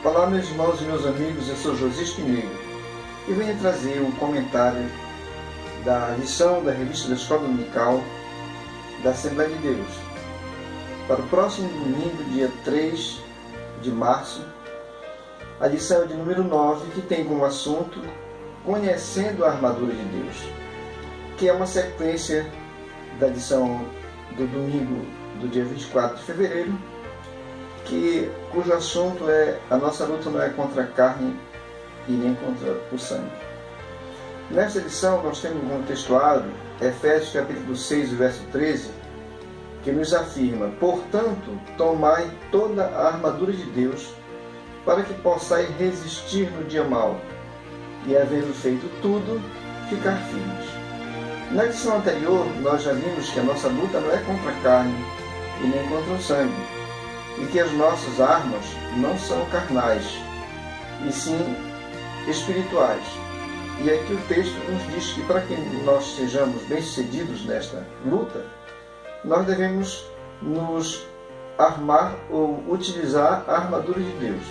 Olá, meus irmãos e meus amigos, eu sou José Pinheiro e venho trazer um comentário da lição da revista da Escola Dominical da Assembleia de Deus para o próximo domingo, dia 3 de março. A lição é de número 9, que tem como assunto Conhecendo a Armadura de Deus, que é uma sequência da lição do domingo do dia 24 de fevereiro, cujo assunto é: a nossa luta não é contra a carne e nem contra o sangue. Nesta lição nós temos um textuário, Efésios capítulo 6, verso 13, que nos afirma: portanto, tomai toda a armadura de Deus, para que possais resistir no dia mau, e havendo feito tudo, ficar firmes. Na lição anterior, nós já vimos que a nossa luta não é contra a carne e nem contra o sangue, e que as nossas armas não são carnais, e sim espirituais. E aqui o texto nos diz que para que nós sejamos bem-sucedidos nesta luta, nós devemos nos armar ou utilizar a armadura de Deus.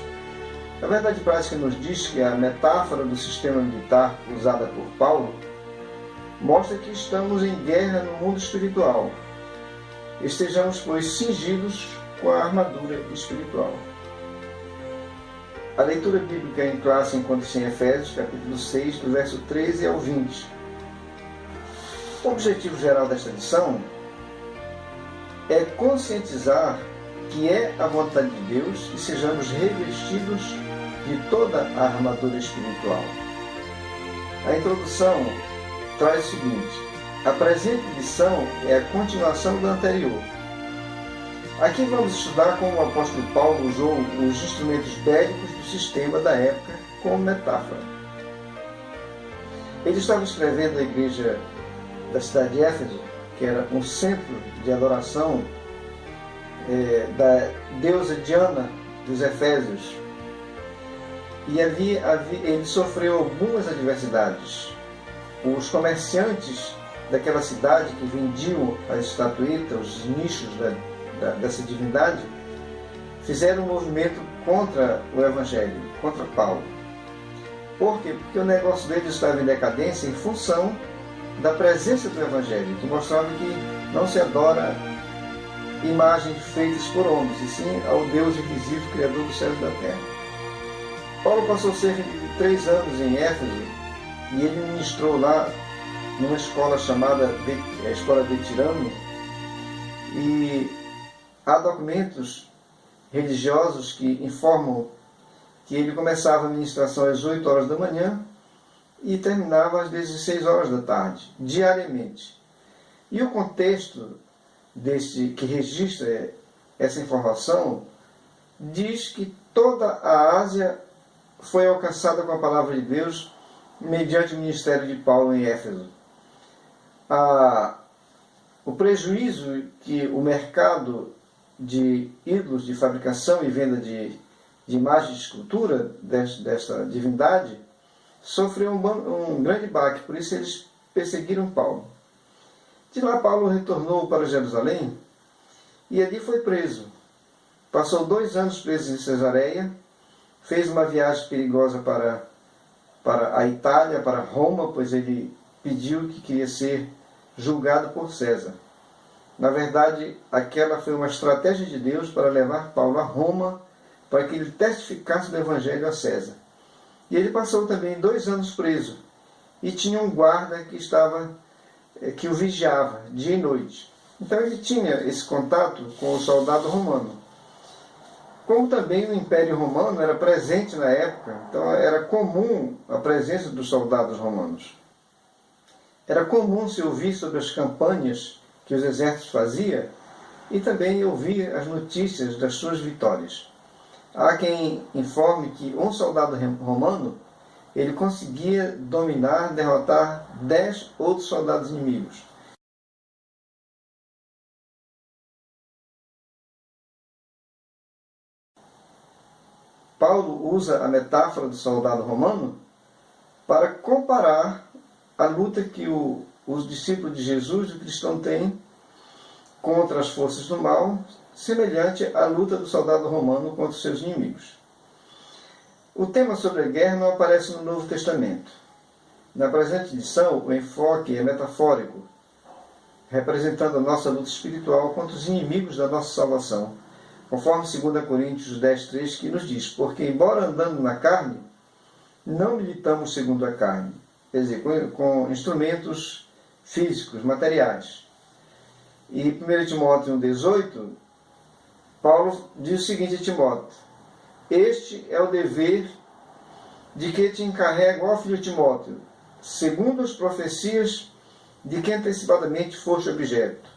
A verdade prática nos diz que a metáfora do sistema militar usada por Paulo mostra que estamos em guerra no mundo espiritual. Estejamos, pois, cingidos com a armadura espiritual. A leitura bíblica em classe encontra-se em Efésios, capítulo 6, do verso 13 ao 20. O objetivo geral desta lição é conscientizar que é a vontade de Deus que sejamos revestidos de toda a armadura espiritual. A introdução traz o seguinte: a presente lição é a continuação da anterior. Aqui vamos estudar como o apóstolo Paulo usou os instrumentos bélicos do sistema da época como metáfora. Ele estava escrevendo à igreja da cidade de Éfeso, que era um centro de adoração da deusa Diana dos Efésios. E ali ele sofreu algumas adversidades. Os comerciantes daquela cidade que vendiam as estatuetas, os nichos dessa divindade, fizeram um movimento contra o Evangelho, contra Paulo. Por quê? Porque o negócio deles estava em decadência em função da presença do Evangelho, que mostrava que não se adora imagens feitas por homens, e sim ao Deus invisível, Criador dos céus e da terra. Paulo passou cerca de 3 anos em Éfeso, e ele ministrou lá numa escola chamada Escola de Tirano, e há documentos religiosos que informam que ele começava a ministração às 8 horas da manhã e terminava às 16 horas da tarde, diariamente. E o contexto que registra essa informação diz que toda a Ásia foi alcançada com a palavra de Deus mediante o ministério de Paulo em Éfeso. O prejuízo que o mercado de ídolos, de fabricação e venda de imagens de escultura desta divindade sofreu um grande baque, por isso eles perseguiram Paulo. De lá Paulo retornou para Jerusalém e ali foi preso. Passou 2 anos preso em Cesareia, fez uma viagem perigosa para a Itália, para Roma, pois ele pediu que queria ser julgado por César. Na verdade, aquela foi uma estratégia de Deus para levar Paulo a Roma, para que ele testificasse do Evangelho a César. E ele passou também 2 anos preso, e tinha um guarda que o vigiava dia e noite. Então ele tinha esse contato com o soldado romano. Como também o Império Romano era presente na época, então era comum a presença dos soldados romanos. Era comum se ouvir sobre as campanhas que os exércitos faziam e também ouvir as notícias das suas vitórias. Há quem informe que um soldado romano ele conseguia dominar, derrotar 10 outros soldados inimigos. Paulo usa a metáfora do soldado romano para comparar a luta que os discípulos de Jesus, o cristão, têm contra as forças do mal, semelhante à luta do soldado romano contra os seus inimigos. O tema sobre a guerra não aparece no Novo Testamento. Na presente edição, o enfoque é metafórico, representando a nossa luta espiritual contra os inimigos da nossa salvação, conforme 2 Coríntios 10:3, que nos diz: porque, embora andando na carne, não militamos segundo a carne, quer dizer, com instrumentos físicos, materiais. E 1 Timóteo 1,18, Paulo diz o seguinte a Timóteo: este é o dever de que te encarrego, ó filho Timóteo, segundo as profecias de que antecipadamente foste objeto.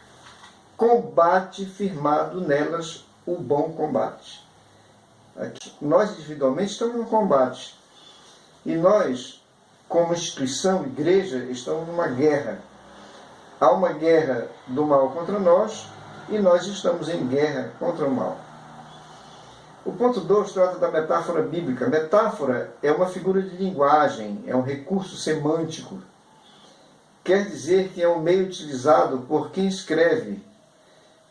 Combate firmado nelas o bom combate. Aqui, nós individualmente estamos no combate. E nós, como instituição, igreja, estamos numa guerra. Há uma guerra do mal contra nós e nós estamos em guerra contra o mal. O ponto 2 trata da metáfora bíblica. Metáfora é uma figura de linguagem, é um recurso semântico. Quer dizer que é um meio utilizado por quem escreve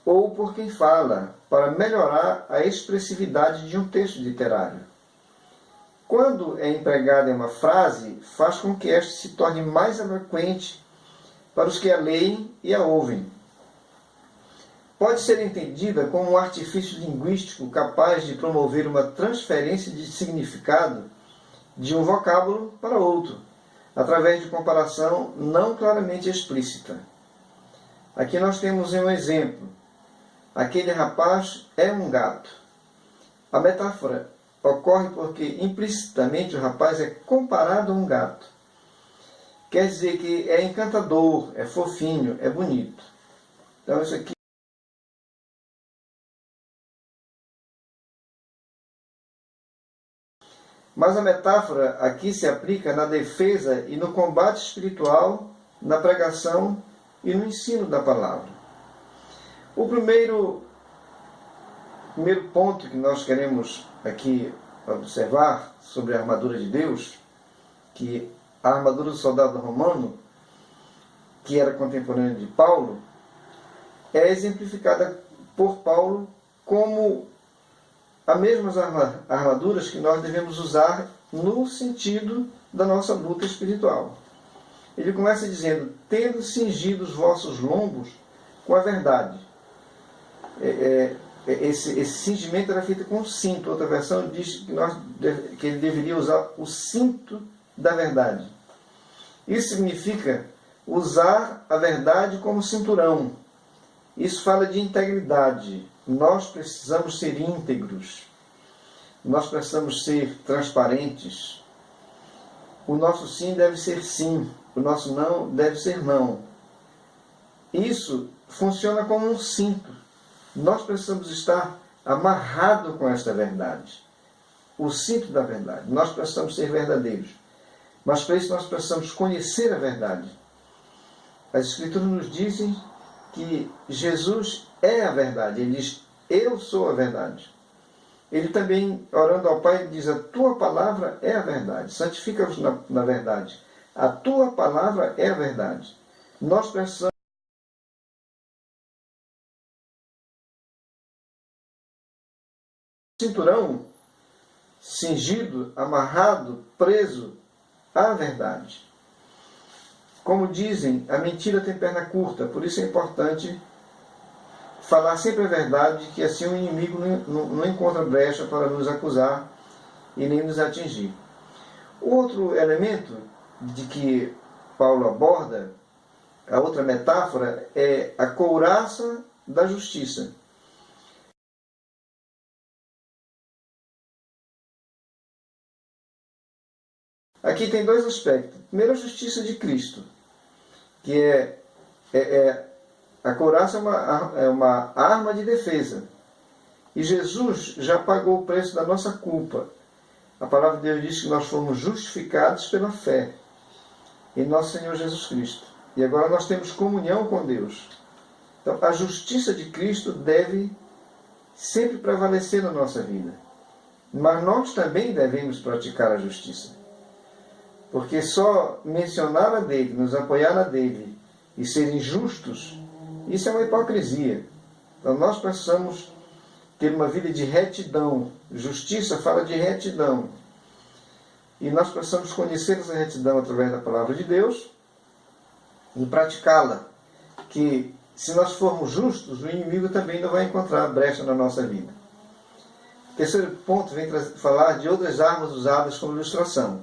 ou por quem fala para melhorar a expressividade de um texto literário. Quando é empregada em uma frase, faz com que esta se torne mais eloquente para os que a leem e a ouvem. Pode ser entendida como um artifício linguístico capaz de promover uma transferência de significado de um vocábulo para outro, através de comparação não claramente explícita. Aqui nós temos um exemplo. Aquele rapaz é um gato. A metáfora ocorre porque implicitamente o rapaz é comparado a um gato. Quer dizer que é encantador, é fofinho, é bonito. Então isso aqui. Mas a metáfora aqui se aplica na defesa e no combate espiritual, na pregação e no ensino da palavra. O primeiro ponto que nós queremos aqui observar sobre a armadura de Deus, que a armadura do soldado romano, que era contemporânea de Paulo, é exemplificada por Paulo como as mesmas armaduras que nós devemos usar no sentido da nossa luta espiritual. Ele começa dizendo: tendo cingido os vossos lombos com a verdade. Esse cingimento era feito com cinto. Outra versão diz que ele deveria usar o cinto da verdade. Isso significa usar a verdade como cinturão. Isso fala de integridade. Nós precisamos ser íntegros. Nós precisamos ser transparentes. O nosso sim deve ser sim. O nosso não deve ser não. Isso funciona como um cinto. Nós precisamos estar amarrados com esta verdade. O cinto da verdade. Nós precisamos ser verdadeiros. Mas para isso nós precisamos conhecer a verdade. As Escrituras nos dizem que Jesus é a verdade. Ele diz: eu sou a verdade. Ele também, orando ao Pai, diz: a tua palavra é a verdade. Santifica-os na verdade. A tua palavra é a verdade. Nós precisamos cinturão cingido, amarrado, preso à verdade. Como dizem, a mentira tem perna curta, por isso é importante falar sempre a verdade, que assim o inimigo não encontra brecha para nos acusar e nem nos atingir. O outro elemento de que Paulo aborda, a outra metáfora, é a couraça da justiça. Aqui tem dois aspectos. Primeiro, a justiça de Cristo, que a couraça é uma arma de defesa. E Jesus já pagou o preço da nossa culpa. A palavra de Deus diz que nós fomos justificados pela fé em nosso Senhor Jesus Cristo. E agora nós temos comunhão com Deus. Então, a justiça de Cristo deve sempre prevalecer na nossa vida. Mas nós também devemos praticar a justiça. Porque só mencionar a dele, nos apoiar na dele e ser injustos, isso é uma hipocrisia. Então nós precisamos ter uma vida de retidão. Justiça fala de retidão. E nós precisamos conhecer essa retidão através da palavra de Deus e praticá-la. Que se nós formos justos, o inimigo também não vai encontrar brecha na nossa vida. O terceiro ponto vem falar de outras armas usadas como ilustração.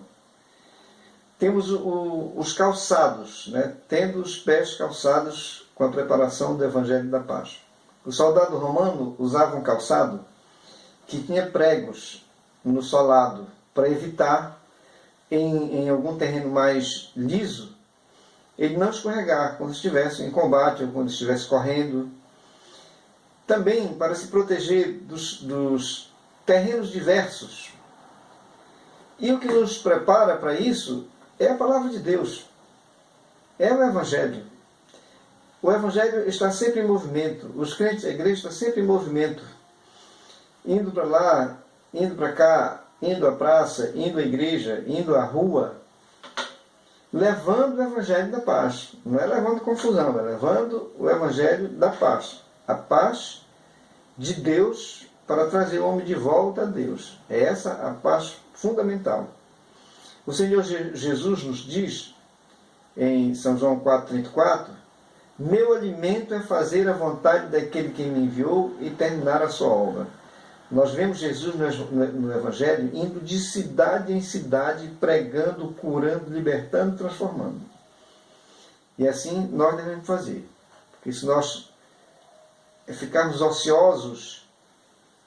Temos os calçados, né? Tendo os pés calçados com a preparação do Evangelho da Paz. O soldado romano usava um calçado que tinha pregos no solado para evitar, em algum terreno mais liso, ele não escorregar quando estivesse em combate ou quando estivesse correndo. Também para se proteger dos terrenos diversos. E o que nos prepara para isso é a palavra de Deus. É o Evangelho. O Evangelho está sempre em movimento. Os crentes, a igreja está sempre em movimento. Indo para lá, indo para cá, indo à praça, indo à igreja, indo à rua, levando o Evangelho da paz. Não é levando confusão, é levando o Evangelho da paz. A paz de Deus para trazer o homem de volta a Deus. É essa a paz fundamental. O Senhor Jesus nos diz, em São João 4,34, meu alimento é fazer a vontade daquele que me enviou e terminar a sua obra. Nós vemos Jesus no Evangelho indo de cidade em cidade, pregando, curando, libertando, transformando. E assim nós devemos fazer. Porque se nós ficarmos ociosos,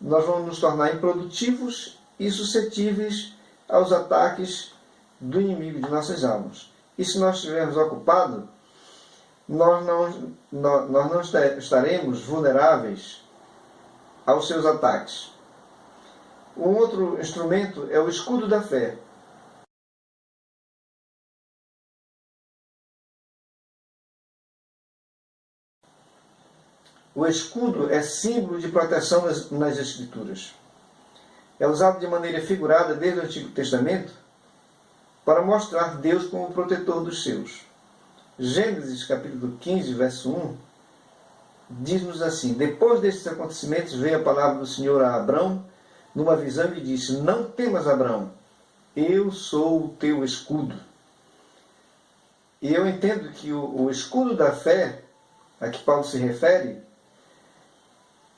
nós vamos nos tornar improdutivos e suscetíveis aos ataques do inimigo de nossas almas. E se nós estivermos ocupados, nós não estaremos vulneráveis aos seus ataques. Um outro instrumento é o escudo da fé. O escudo é símbolo de proteção nas Escrituras. É usado de maneira figurada desde o Antigo Testamento para mostrar Deus como protetor dos seus. Gênesis capítulo 15, verso 1, diz-nos assim: depois destes acontecimentos veio a palavra do Senhor a Abrão numa visão e disse: não temas, Abrão, eu sou o teu escudo. E eu entendo que o escudo da fé, a que Paulo se refere,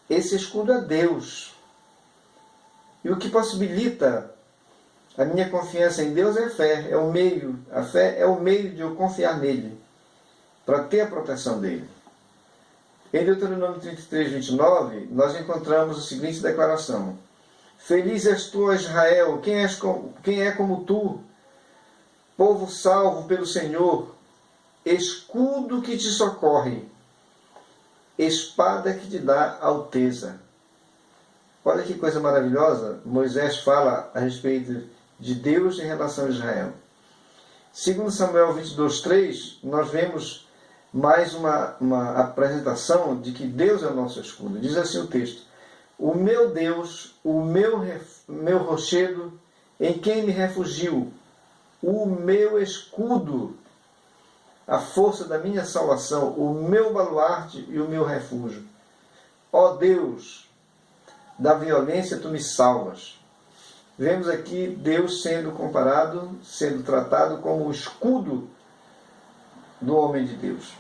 esse escudo é Deus. E o que possibilita a minha confiança em Deus é a fé, é o meio. A fé é o meio de eu confiar nele, para ter a proteção dele. Em Deuteronômio 33, 29, nós encontramos a seguinte declaração: feliz és tu, ó Israel, quem é como tu, povo salvo pelo Senhor, escudo que te socorre, espada que te dá alteza. Olha que coisa maravilhosa, Moisés fala a respeito de Deus em relação a Israel. Segundo Samuel 22, 3, nós vemos mais uma apresentação de que Deus é o nosso escudo. Diz assim o texto: o meu Deus, o meu rochedo, em quem me refugio, o meu escudo, a força da minha salvação, o meu baluarte e o meu refúgio. Ó Deus, da violência tu me salvas. Vemos aqui Deus sendo comparado, sendo tratado como o escudo do homem de Deus.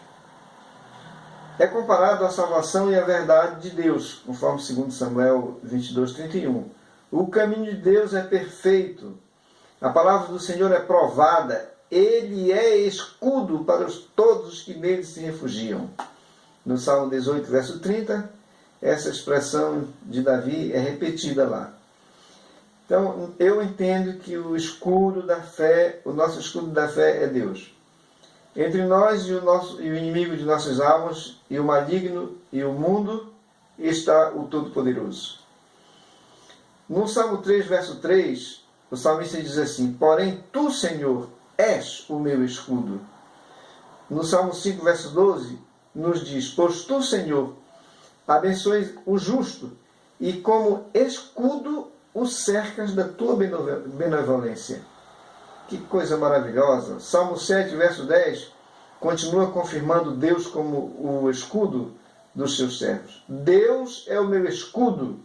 É comparado à salvação e à verdade de Deus, conforme 2 Samuel 22, 31. O caminho de Deus é perfeito, a palavra do Senhor é provada, ele é escudo para todos os que nele se refugiam. No Salmo 18, verso 30, essa expressão de Davi é repetida lá. Então, eu entendo que o escudo da fé, o nosso escudo da fé é Deus. Entre nós e o inimigo de nossas almas, e o maligno e o mundo, está o Todo-Poderoso. No Salmo 3, verso 3, o salmista diz assim: porém, tu, Senhor, és o meu escudo. No Salmo 5, verso 12, nos diz: pois tu, Senhor, abençoes o justo, e como escudo o cercas da tua benevolência. Que coisa maravilhosa! Salmo 7, verso 10, continua confirmando Deus como o escudo dos seus servos. Deus é o meu escudo,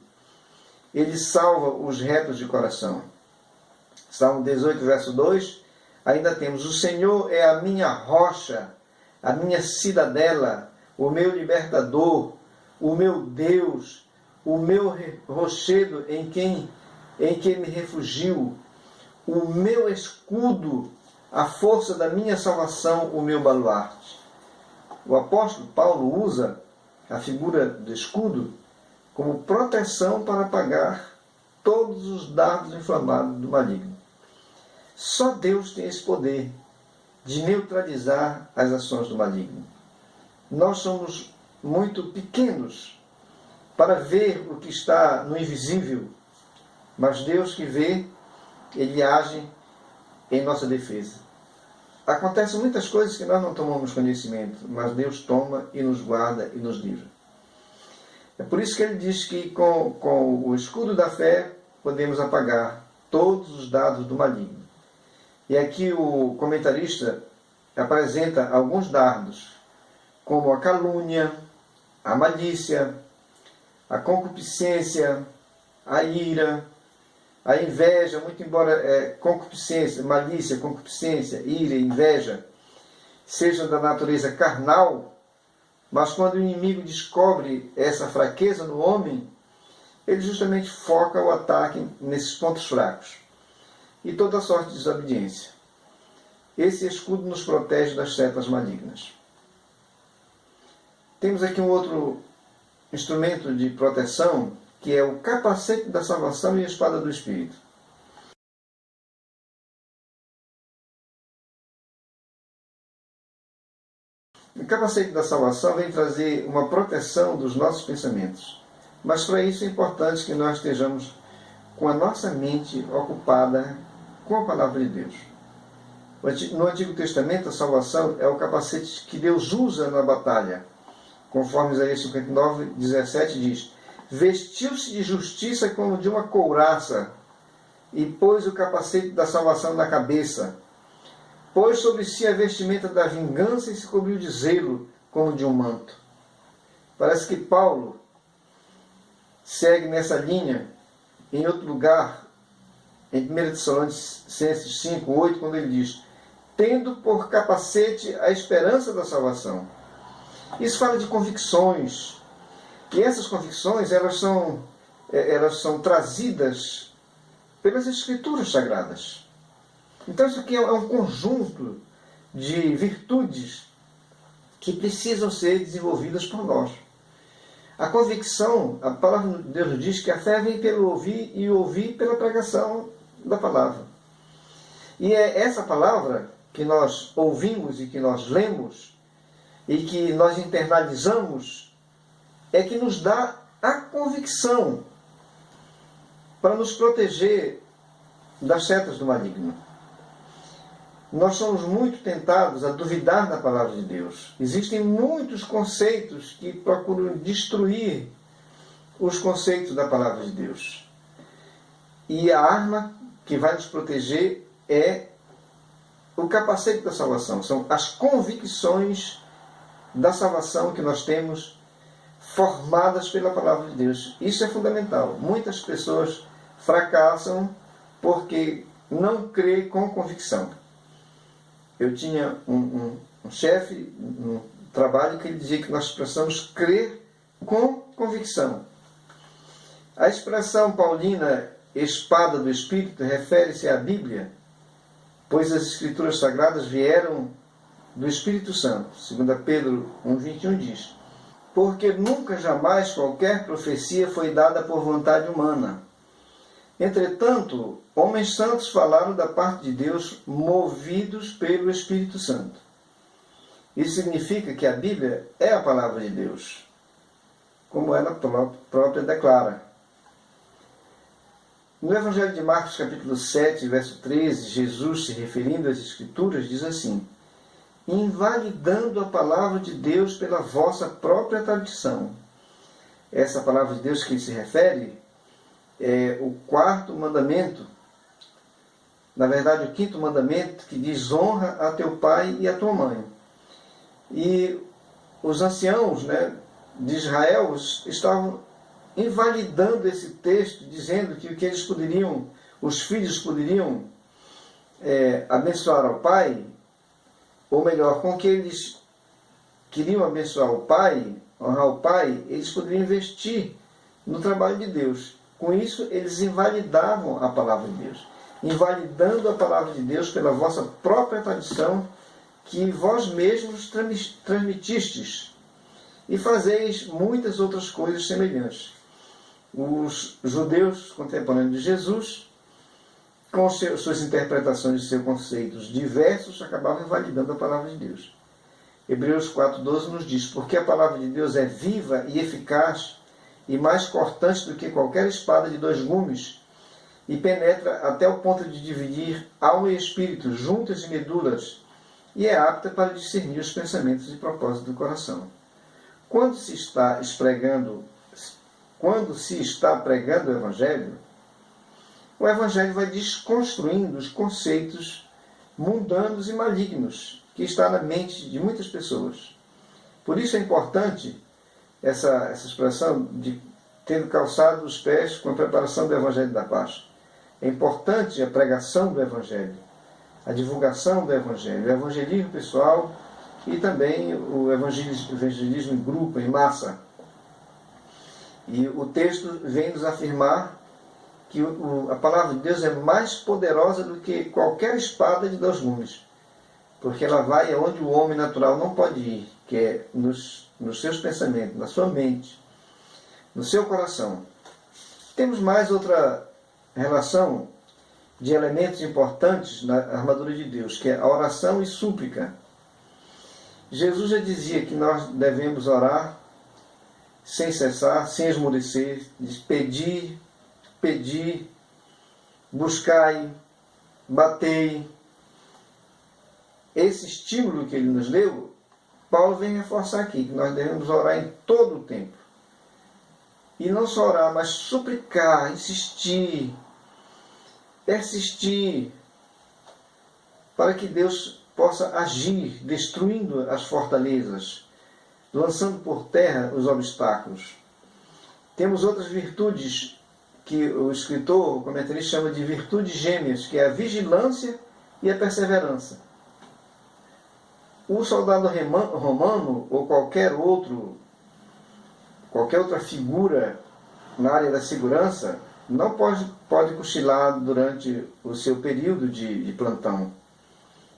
ele salva os retos de coração. Salmo 18, verso 2, ainda temos: o Senhor é a minha rocha, a minha cidadela, o meu libertador, o meu Deus, o meu rochedo em quem me refugio, o meu escudo, a força da minha salvação, o meu baluarte. O apóstolo Paulo usa a figura do escudo como proteção para apagar todos os dardos inflamados do maligno. Só Deus tem esse poder de neutralizar as ações do maligno. Nós somos muito pequenos para ver o que está no invisível, mas Deus que vê, Ele age em nossa defesa. Acontecem muitas coisas que nós não tomamos conhecimento, mas Deus toma e nos guarda e nos livra. É por isso que ele diz que com o escudo da fé podemos apagar todos os dardos do maligno. E aqui o comentarista apresenta alguns dardos, como a calúnia, a malícia, a concupiscência, a ira, a inveja, muito embora concupiscência, malícia, concupiscência, ira, inveja, sejam da natureza carnal, mas quando o inimigo descobre essa fraqueza no homem, ele justamente foca o ataque nesses pontos fracos. E toda sorte de desobediência. Esse escudo nos protege das setas malignas. Temos aqui um outro instrumento de proteção, que é o capacete da salvação e a espada do Espírito. O capacete da salvação vem trazer uma proteção dos nossos pensamentos. Mas para isso é importante que nós estejamos com a nossa mente ocupada com a palavra de Deus. No Antigo Testamento, a salvação é o capacete que Deus usa na batalha. Conforme Isaías 59, 17 diz: vestiu-se de justiça como de uma couraça, e pôs o capacete da salvação na cabeça. Pôs sobre si a vestimenta da vingança e se cobriu de zelo, como de um manto. Parece que Paulo segue nessa linha em outro lugar, em 1 Tessalonicenses 5, 8, quando ele diz: tendo por capacete a esperança da salvação. Isso fala de convicções. E essas convicções, elas são trazidas pelas Escrituras Sagradas. Então isso aqui é um conjunto de virtudes que precisam ser desenvolvidas por nós. A convicção, a palavra de Deus diz que a fé vem pelo ouvir e ouvir pela pregação da palavra. E é essa palavra que nós ouvimos e que nós lemos e que nós internalizamos é que nos dá a convicção para nos proteger das setas do maligno. Nós somos muito tentados a duvidar da palavra de Deus. Existem muitos conceitos que procuram destruir os conceitos da palavra de Deus. E a arma que vai nos proteger é o capacete da salvação. São as convicções da salvação que nós temos formadas pela palavra de Deus. Isso é fundamental. Muitas pessoas fracassam porque não crê com convicção. Eu tinha um chefe no trabalho que ele dizia que nós precisamos crer com convicção. A expressão paulina, espada do Espírito, refere-se à Bíblia, pois as Escrituras Sagradas vieram do Espírito Santo. 2 Pedro 1,21 diz: porque nunca jamais qualquer profecia foi dada por vontade humana. Entretanto, homens santos falaram da parte de Deus, movidos pelo Espírito Santo. Isso significa que a Bíblia é a palavra de Deus, como ela própria declara. No Evangelho de Marcos, capítulo 7, verso 13, Jesus, se referindo às Escrituras, diz assim: invalidando a palavra de Deus pela vossa própria tradição. Essa palavra de Deus que se refere é o 4º mandamento, na verdade o 5º mandamento, que diz: honra a teu pai e a tua mãe. E os anciãos, de Israel estavam invalidando esse texto, dizendo que o que os filhos poderiam abençoar ao Pai, ou melhor, com que eles queriam abençoar o Pai, honrar o Pai, eles poderiam investir no trabalho de Deus. Com isso, eles invalidavam a palavra de Deus, invalidando a palavra de Deus pela vossa própria tradição, que vós mesmos transmitistes, e fazeis muitas outras coisas semelhantes. Os judeus contemporâneos de Jesus, com suas interpretações de seus conceitos diversos, acabavam invalidando a palavra de Deus. Hebreus 4,12 nos diz: porque a palavra de Deus é viva e eficaz, e mais cortante do que qualquer espada de 2 gumes, e penetra até o ponto de dividir alma e espírito, juntas e medulas, e é apta para discernir os pensamentos e propósitos do coração. Quando se está pregando o Evangelho vai desconstruindo os conceitos mundanos e malignos que está na mente de muitas pessoas. Por isso é importante essa expressão de tendo calçado os pés com a preparação do Evangelho da Paz. É importante a pregação do Evangelho, a divulgação do Evangelho, o evangelismo pessoal e também o evangelismo em grupo, em massa. E o texto vem nos afirmar que a palavra de Deus é mais poderosa do que qualquer espada de 2 gumes, porque ela vai aonde o homem natural não pode ir, que é nos seus pensamentos, na sua mente, no seu coração. Temos mais outra relação de elementos importantes na armadura de Deus, que é a oração e súplica. Jesus já dizia que nós devemos orar sem cessar, sem esmorecer, pedir, buscai, batei. Esse estímulo que ele nos deu, Paulo vem reforçar aqui, que nós devemos orar em todo o tempo. E não só orar, mas suplicar, insistir, persistir, para que Deus possa agir, destruindo as fortalezas, lançando por terra os obstáculos. Temos outras virtudes que o escritor, o comentarista, chama de virtudes gêmeas, que é a vigilância e a perseverança. O soldado romano, ou qualquer outra figura na área da segurança, não pode cochilar durante o seu período de plantão.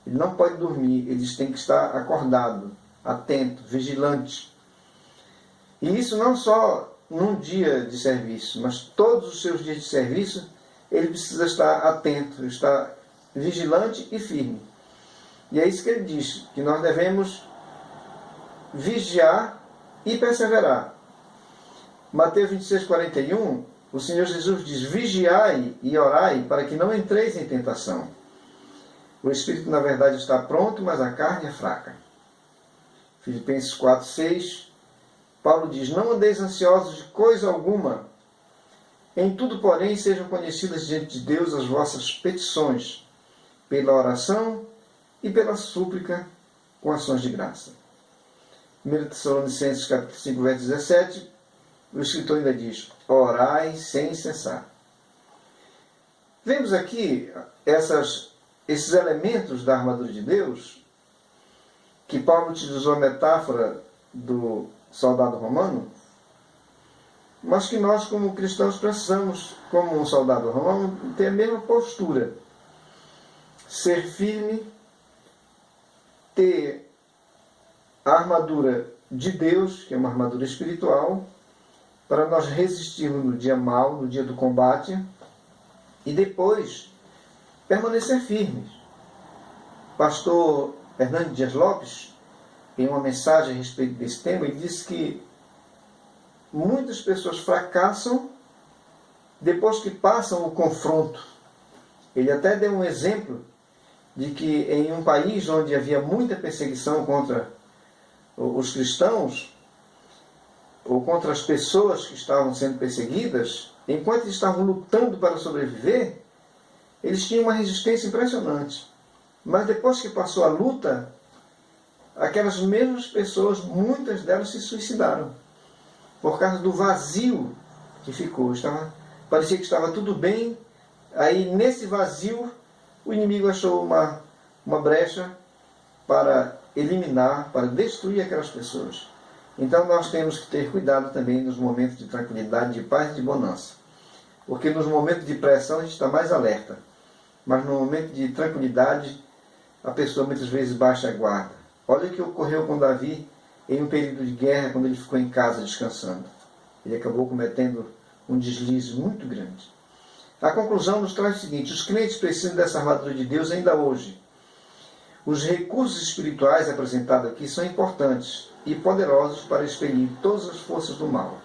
Ele não pode dormir, eles têm que estar acordado, atento, vigilante. E isso não só num dia de serviço, mas todos os seus dias de serviço, ele precisa estar atento, estar vigilante e firme. E é isso que ele diz, que nós devemos vigiar e perseverar. Mateus 26:41, o Senhor Jesus diz: vigiai e orai para que não entreis em tentação. O espírito, na verdade, está pronto, mas a carne é fraca. Filipenses 4:6, Paulo diz: não andeis ansiosos de coisa alguma. Em tudo, porém, sejam conhecidas diante de Deus as vossas petições, pela oração e pela súplica com ações de graça. 1 Tessalonicenses capítulo 5, verso 17, o escritor ainda diz: orai sem cessar. Vemos aqui esses elementos da armadura de Deus, que Paulo utilizou a metáfora do soldado romano, mas que nós, como cristãos, precisamos, como um soldado romano, ter a mesma postura. Ser firme, ter a armadura de Deus, que é uma armadura espiritual, para nós resistirmos no dia mau, no dia do combate, e depois permanecer firmes. Pastor Hernando Dias Lopes, em uma mensagem a respeito desse tema, ele disse que muitas pessoas fracassam depois que passam o confronto. Ele até deu um exemplo de que em um país onde havia muita perseguição contra os cristãos, ou contra as pessoas que estavam sendo perseguidas, enquanto eles estavam lutando para sobreviver, eles tinham uma resistência impressionante. Mas depois que passou a luta, aquelas mesmas pessoas, muitas delas se suicidaram, por causa do vazio que ficou. Parecia que estava tudo bem, aí nesse vazio o inimigo achou uma brecha para eliminar, para destruir aquelas pessoas. Então nós temos que ter cuidado também nos momentos de tranquilidade, de paz e de bonança. Porque nos momentos de pressão a gente está mais alerta. Mas no momento de tranquilidade, a pessoa muitas vezes baixa a guarda. Olha o que ocorreu com Davi em um período de guerra, quando ele ficou em casa descansando. Ele acabou cometendo um deslize muito grande. A conclusão nos traz o seguinte: os crentes precisam dessa armadura de Deus ainda hoje. Os recursos espirituais apresentados aqui são importantes e poderosos para expelir todas as forças do mal.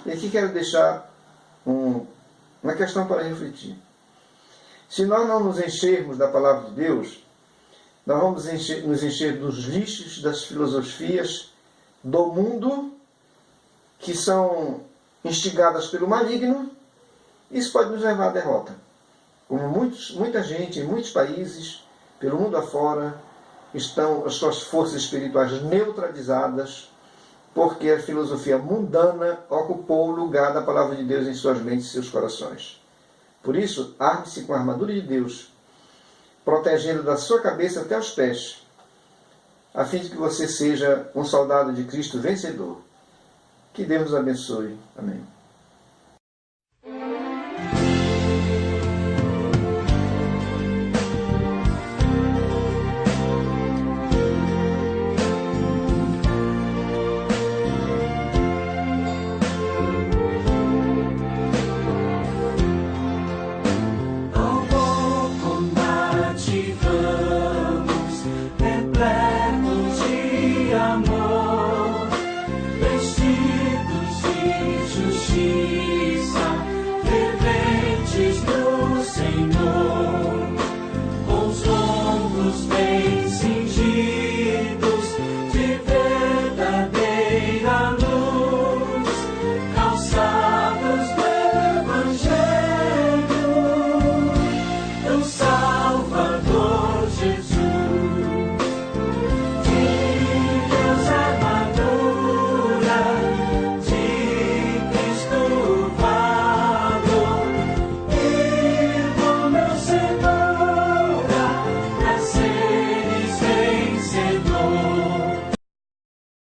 E aqui quero deixar uma questão para refletir. Se nós não nos enchermos da palavra de Deus, nós vamos nos encher dos lixos, das filosofias do mundo, que são instigadas pelo maligno. Isso pode nos levar à derrota. Como muita gente em muitos países, pelo mundo afora, estão as suas forças espirituais neutralizadas, porque a filosofia mundana ocupou o lugar da palavra de Deus em suas mentes e seus corações. Por isso, arme-se com a armadura de Deus, protegendo da sua cabeça até os pés, a fim de que você seja um soldado de Cristo vencedor. Que Deus nos abençoe. Amém.